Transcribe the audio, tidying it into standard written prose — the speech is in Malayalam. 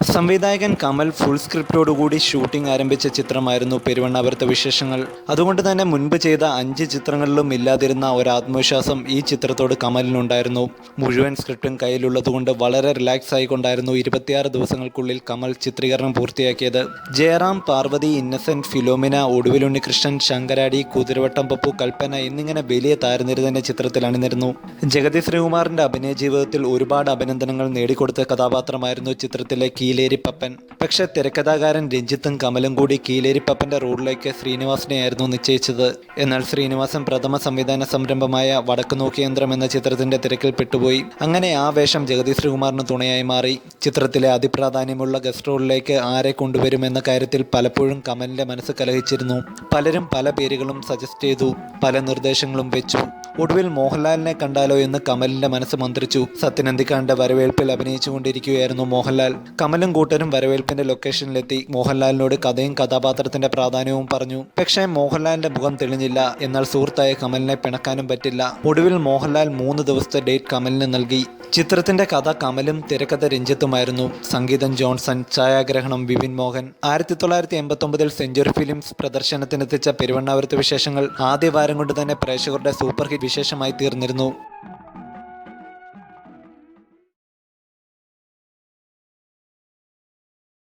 സംവിധായകൻ കമൽ ഫുൾ സ്ക്രിപ്റ്റോടുകൂടി ഷൂട്ടിംഗ് ആരംഭിച്ച ചിത്രമായിരുന്നു പെരുവണ്ണാപുരത്തെ വിശേഷങ്ങൾ. അതുകൊണ്ട് തന്നെ മുൻപ് ചെയ്ത 5 ചിത്രങ്ങളിലും ഇല്ലാതിരുന്ന ഒരു ആത്മവിശ്വാസം ഈ ചിത്രത്തോട് കമലിനുണ്ടായിരുന്നു. മുഴുവൻ സ്ക്രിപ്റ്റും കയ്യിലുള്ളതുകൊണ്ട് വളരെ റിലാക്സ് ആയിക്കൊണ്ടായിരുന്നു 26 ദിവസങ്ങൾക്കുള്ളിൽ കമൽ ചിത്രീകരണം പൂർത്തിയാക്കിയത്. ജയറാം, പാർവതി, ഇന്നസെന്റ്, ഫിലോമിന, ഒടുവിൽ ഉണ്ണികൃഷ്ണൻ, ശങ്കരാടി, കുതിരവട്ടം പപ്പു, കൽപ്പന എന്നിങ്ങനെ വലിയ താരനിര തന്നെ ചിത്രത്തിൽ അണിനിരന്നു. ജഗതി ശ്രീകുമാറിന്റെ അഭിനയ ജീവിതത്തിൽ ഒരുപാട് അഭിനന്ദനങ്ങൾ നേടിക്കൊടുത്ത കഥാപാത്രമായിരുന്നു ചിത്രത്തിലെ കീലേരി പപ്പൻ. പക്ഷേ തിരക്കഥാകാരൻ രഞ്ജിത്തും കമലും കൂടി കീലേരി പപ്പന്റെ റോളിലേക്ക് ശ്രീനിവാസനെയായിരുന്നു നിശ്ചയിച്ചത്. എന്നാൽ ശ്രീനിവാസൻ പ്രഥമ സംവിധാന സംരംഭമായ വടക്ക് നോക്കിയന്ത്രം എന്ന ചിത്രത്തിന്റെ തിരക്കിൽ പെട്ടുപോയി. അങ്ങനെ ആ വേഷം ജഗതി ശ്രീകുമാറിന് തുണയായി മാറി. ചിത്രത്തിലെ അതിപ്രാധാന്യമുള്ള ഗസ്റ്റ് റോളിലേക്ക് ആരെ കൊണ്ടുവരുമെന്ന കാര്യത്തിൽ പലപ്പോഴും കമലിന്റെ മനസ്സ് കലഹിച്ചിരുന്നു. പലരും പല പേരുകളും സജസ്റ്റ് ചെയ്തു, പല നിർദ്ദേശങ്ങളും വെച്ചു. ഒടുവിൽ മോഹൻലാലിനെ കണ്ടാലോ എന്ന് കമലിന്റെ മനസ്സ് മന്ത്രിച്ചു. സത്യനന്ദിക്കാന്റെ വരവേൽപ്പിൽ അഭിനയിച്ചുകൊണ്ടിരിക്കുകയായിരുന്നു മോഹൻലാൽ. കമലും കൂട്ടരും വരവേൽപ്പിന്റെ ലൊക്കേഷനിലെത്തി. മോഹൻലാലിനോട് കഥയും കഥാപാത്രത്തിന്റെ പ്രാധാന്യവും പറഞ്ഞു. പക്ഷേ മോഹൻലാലിന്റെ മുഖം തെളിഞ്ഞില്ല. എന്നാൽ സുഹൃത്തായ കമലിനെ പിണക്കാനും പറ്റില്ല. ഒടുവിൽ മോഹൻലാൽ 3 ദിവസത്തെ ഡേറ്റ് കമലിന് നൽകി. ചിത്രത്തിന്റെ കഥ കമലും തിരക്കഥ രഞ്ജിത്തുമായിരുന്നു. സംഗീതം ജോൺസൺ, ഛായാഗ്രഹണം വിപിൻ മോഹൻ. 1989 സെഞ്ചുറി ഫിലിംസ് പ്രദർശനത്തിനെത്തിച്ച പെരുവണ്ണാപുരത്തെ വിശേഷങ്ങൾ ആദ്യ വാരം കൊണ്ട് തന്നെ പ്രേക്ഷകരുടെ സൂപ്പർ ഹിറ്റ് വിശേഷമായി തീർന്നിരുന്നു.